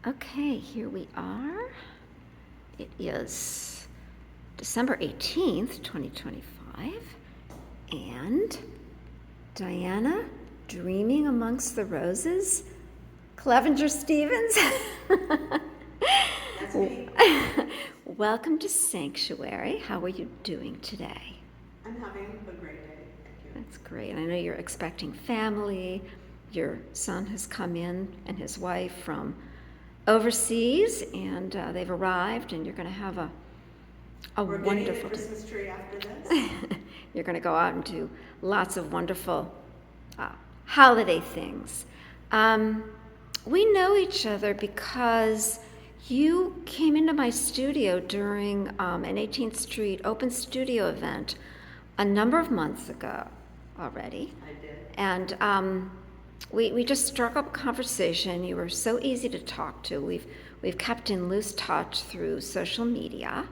Okay, here we are. It is December 18th, 2025, and Diana, Dreaming Amongst the Roses, Clevenger-Stephens. That's me. Welcome to Sanctuary. How are you doing today? I'm having a great day, thank you. That's great. I know you're expecting family. Your son has come in and his wife from overseas, and they've arrived, and you're going to have a We're wonderful getting a Christmas tree after this. You're going to go out and do lots of wonderful holiday things. We know each other because you came into my studio during an 18th Street open studio event a number of months ago already. I did. And we just struck up a conversation. You were so easy to talk to. We've kept in loose touch through social media.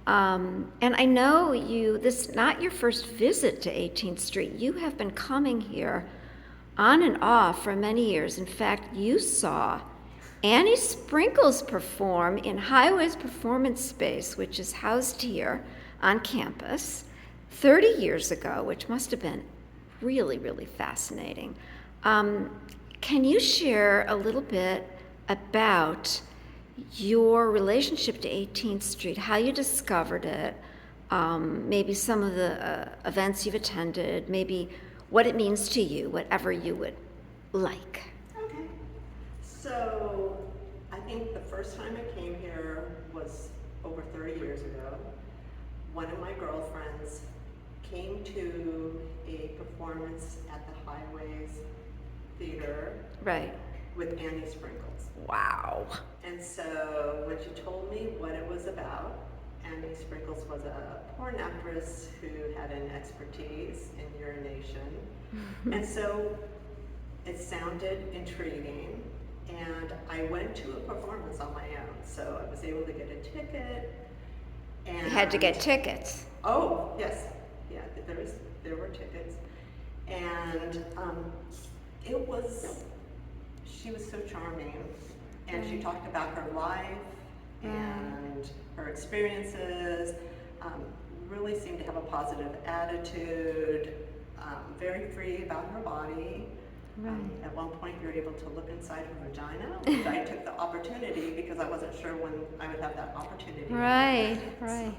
And I know this is not your first visit to 18th Street. You have been coming here on and off for many years. In fact, you saw Annie Sprinkles perform in Highway's Performance Space, which is housed here on campus 30 years ago, which must have been really, really fascinating. Can you share a little bit about your relationship to 18th Street, how you discovered it, maybe some of the events you've attended, maybe what it means to you, whatever you would like. Okay. So I think the first time I came here was over 30 years ago. One of my girlfriends came to a performance at the Highways Theater Right. with Annie Sprinkles. Wow. And so when she told me what it was about, Annie Sprinkles was a porn actress who had an expertise in urination. And so it sounded intriguing. And I went to a performance on my own. So I was able to get a ticket. And You had to get tickets. Oh, yes. Yeah, there were tickets. And she was so charming. And she talked about her life and her experiences, really seemed to have a positive attitude, very free about her body. At one point, you're able to look inside her vagina, which I took the opportunity because I wasn't sure when I would have that opportunity. Right. So,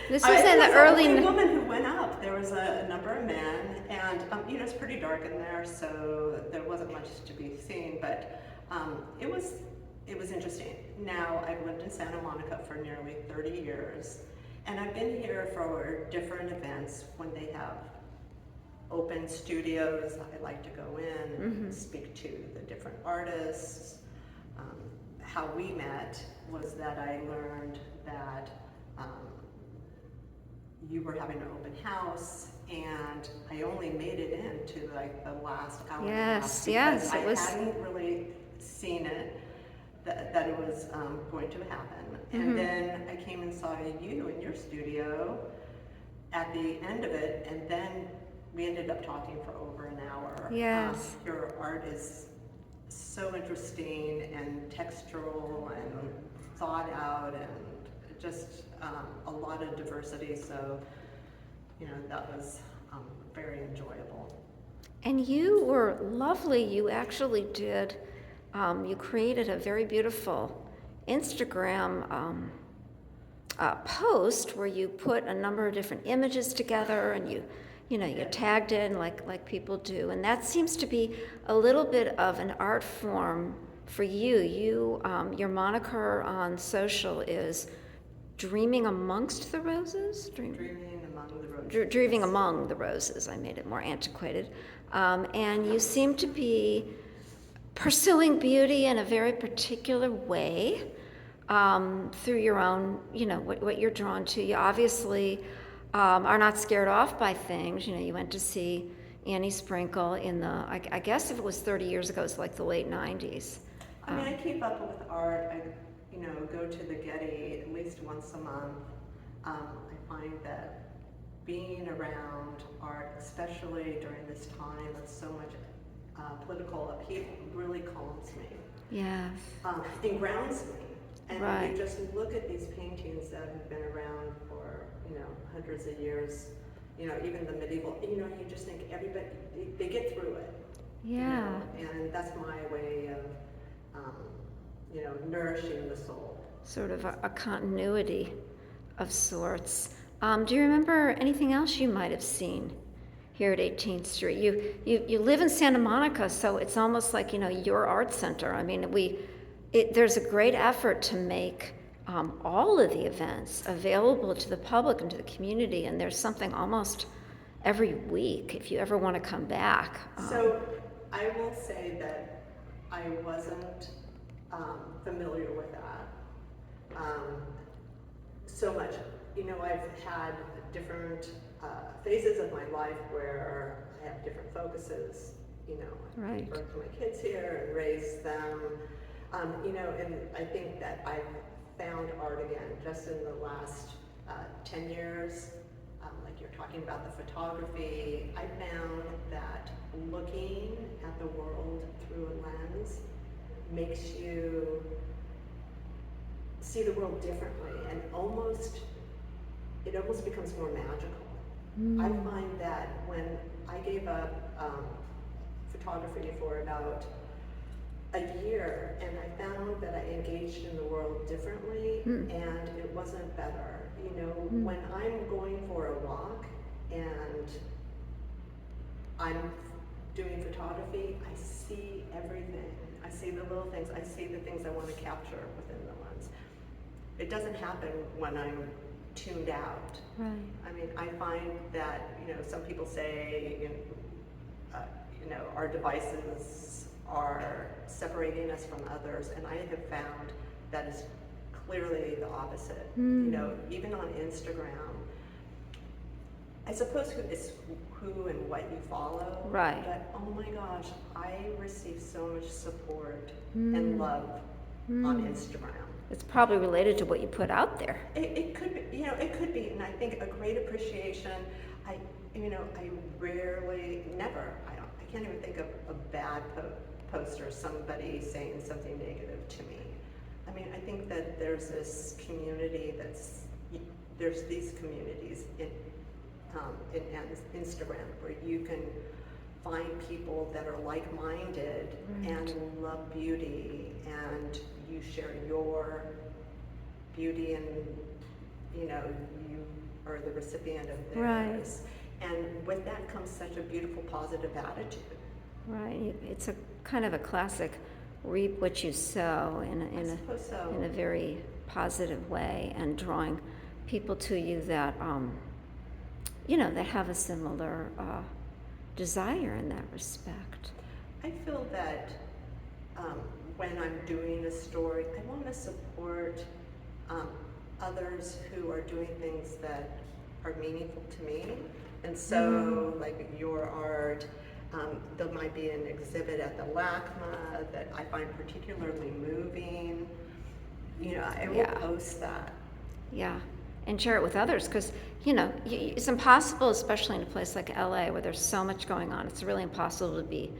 This was in the early. I was the only woman who went up. There was a number of men, and it's pretty dark in there, so there wasn't much to be seen. But it was interesting. Now I've lived in Santa Monica for nearly 30 years, and I've been here for different events when they have open studios. I like to go in and speak to the different artists. How we met was that I learned that you were having an open house, and I only made it into like the last hour. Yes, because it was. I hadn't really seen it that it was going to happen. And then I came and saw you in your studio at the end of it, and then we ended up talking for over an hour. Yes. Your art is so interesting and textural and thought out, and just a lot of diversity. So, that was very enjoyable. And you were lovely. You actually did. You created a very beautiful Instagram post where you put a number of different images together, and you tagged it like people do. And that seems to be a little bit of an art form for you. Your moniker on social is Dreaming Amongst the Roses? Dreaming Among the Roses. Dreaming Among the Roses. I made it more antiquated. And you seem to be pursuing beauty in a very particular way through your own, what you're drawn to. You obviously are not scared off by things. You went to see Annie Sprinkle in I guess if it was 30 years ago, it's like the late 90s. I keep up with art. I go to the Getty at least once a month. I find that being around art, especially during this time of so much political upheaval, really calms me. Yes. and grounds me. And Right. you just look at these paintings that have been around for, hundreds of years, even the medieval, you just think everybody, they get through it. Yeah. And that's my way of, nourishing the soul. Sort of a continuity of sorts. Do you remember anything else you might have seen here at 18th Street? You live in Santa Monica, so it's almost like, your art center. I mean, there's a great effort to make all of the events available to the public and to the community, and there's something almost every week if you ever want to come back. So I will say that I wasn't familiar with that so much. I've had different phases of my life where I have different focuses. Right. I birthed my kids here and raised them. And I think that I've found art again just in the last 10 years. Like you're talking about the photography, I found that looking at the world through a lens makes you see the world differently, and it almost becomes more magical. I find that when I gave up photography for about a year, and I found that I engaged in the world differently, and it wasn't better. When I'm going for a walk and I'm doing photography, I see everything. I see the little things. I see the things I want to capture within the lens. It doesn't happen when I'm tuned out. Right. I mean, I find that, some people say, our devices are separating us from others, and I have found that is clearly the opposite. Even on Instagram, I suppose it's who and what you follow. Right. But oh my gosh, I receive so much support and love on Instagram. It's probably related to what you put out there. It could be, it could be, and I think a great appreciation. I rarely, never, I can't even think of a bad post or somebody saying something negative to me. I mean, I think that there's this community there's these communities in Instagram where you can find people that are like-minded and love beauty, and you share your beauty, and you are the recipient of theirs. And with that comes such a beautiful positive attitude. Right. It's a kind of a classic reap what you sow in a very positive way, and drawing people to you that that have a similar desire in that respect. I feel that when I'm doing a story, I want to support others who are doing things that are meaningful to me. And so, like your art, there might be an exhibit at the LACMA that I find particularly moving. I will post that. Yeah, and share it with others, because it's impossible, especially in a place like LA where there's so much going on. It's really impossible to be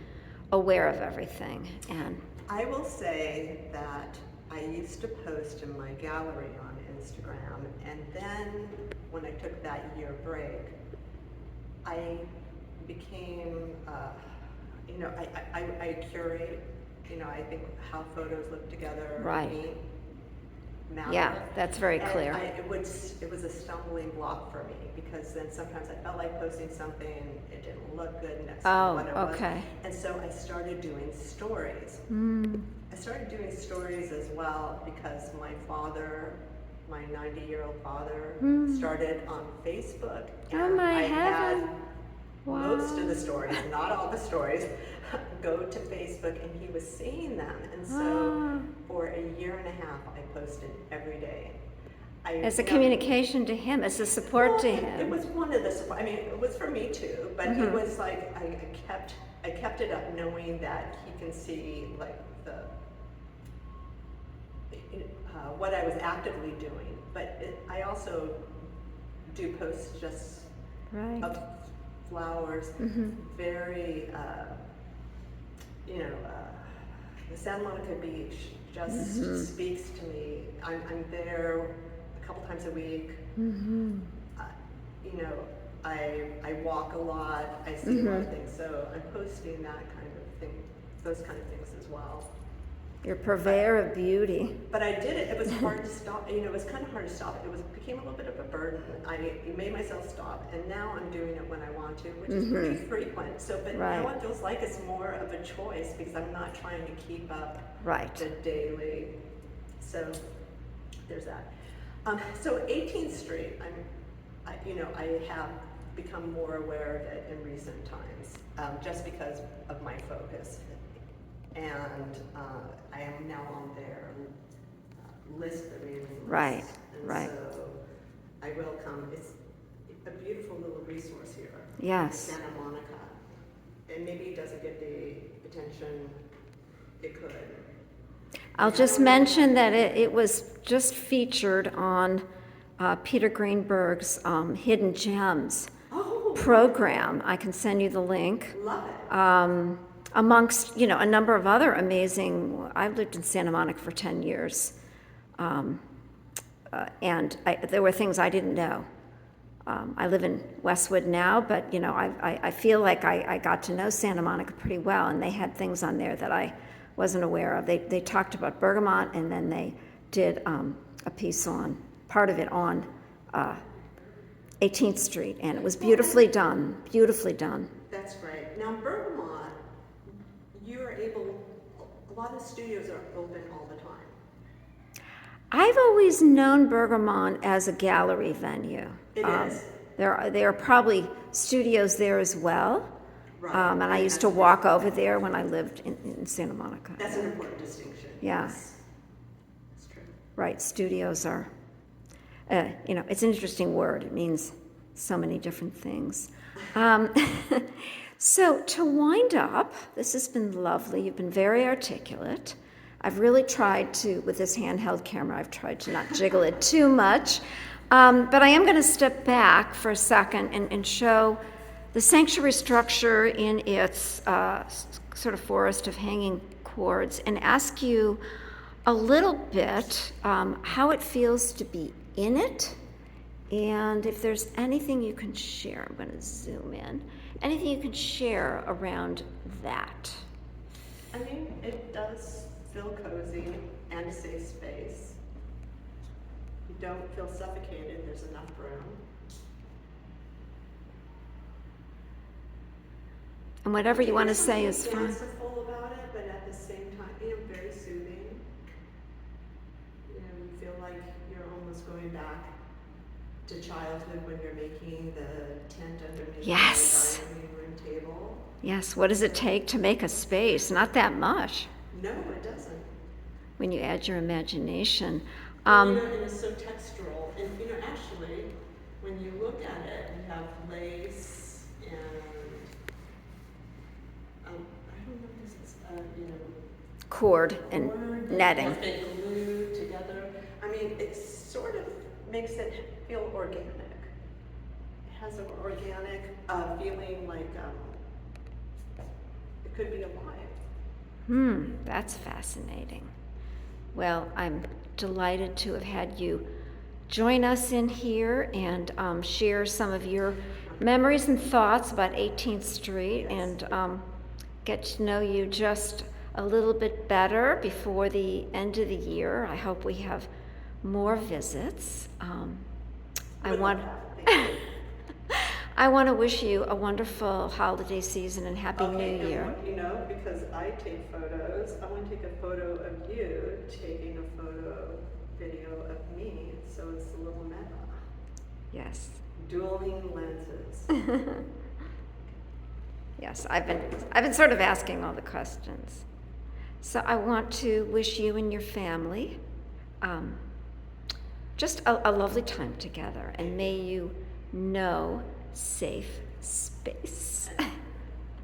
aware of everything. And I will say that I used to post in my gallery on Instagram, and then when I took that year break, I became, I curate, I think how photos look together. Right. Matter. Yeah, that's very and clear. It was a stumbling block for me, because then sometimes I felt like posting something, it didn't look good next to what it was. Okay. And so I started doing stories. I started doing stories as well because my father, my 90-year-old father, started on Facebook. And Oh my I heaven. had most of the stories, not all the stories, go to Facebook, and he was seeing them. And so for a year and a half, I posted every day. As a communication to him, as a support to him. It was one of the support. I mean, it was for me too, but it was like I kept it up, knowing that he can see like what I was actively doing. But I also do posts just of flowers, very the Santa Monica Beach just speaks to me. I'm there a couple times a week. Uh, you know, I walk a lot. I see a lot of things. So I'm posting that kind of thing, those kind of things as well. You're a purveyor of beauty. But I did it. It was hard to stop. You know, it was kind of hard to stop. It became a little bit of a burden. I made myself stop, and now I'm doing it when I want to, which is pretty frequent. So, but now it feels like it's more of a choice because I'm not trying to keep up the daily. So there's that. So 18th Street, I have become more aware of it in recent times, just because of my focus. And I am now on their list, the mailing list. And so I will come. It's a beautiful little resource here. Yes. Santa Monica. And maybe it doesn't get the attention it could. I'll just mention that it was just featured on Peter Greenberg's Hidden Gems program. I can send you the link. Love it. Amongst, a number of other amazing, I've lived in Santa Monica for 10 years, and there were things I didn't know. I live in Westwood now, but, I feel like I got to know Santa Monica pretty well, and they had things on there that I wasn't aware of. They talked about Bergamot, and then they did a piece on, part of it on 18th Street, and it was beautifully done, beautifully done. That's great. Now, Bergamot, a lot of studios are open all the time. I've always known Bergamot as a gallery venue. It is. There are probably studios there as well. Right. And I used to walk over there when I lived in Santa Monica. That's an important distinction. Yeah. Yes. That's true. Right, studios are, it's an interesting word. It means so many different things. So to wind up, this has been lovely. You've been very articulate. I've really tried to, with this handheld camera, I've tried to not jiggle it too much. But I am going to step back for a second and show the sanctuary structure in its sort of forest of hanging cords and ask you a little bit how it feels to be in it, and if there's anything you can share. I'm going to zoom in. Anything you can share around that? I mean, it does feel cozy and a safe space. You don't feel suffocated. There's enough room. And whatever you want to say is fine. There's something fanciful about it, but at the same time, very soothing. You feel like you're almost going back to childhood when you're making the tent underneath the dining room table. Yes, what does it take to make a space? Not that much. No, it doesn't. When you add your imagination. And it's so textural. And, actually, when you look at it, you have lace and, I don't know if this is, cord and netting. Has been glued together. I mean, it sort of makes it feel organic. It has an organic feeling like it could be alive. That's fascinating. Well, I'm delighted to have had you join us in here and share some of your memories and thoughts about 18th Street and get to know you just a little bit better before the end of the year. I hope we have more visits. I want to wish you a wonderful holiday season and Happy New Year. Because I take photos, I want to take a photo of you taking a video of me, so it's a little meta. Yes. Dueling lenses. Yes, I've been sort of asking all the questions. So I want to wish you and your family just a lovely time together, and may you know safe space.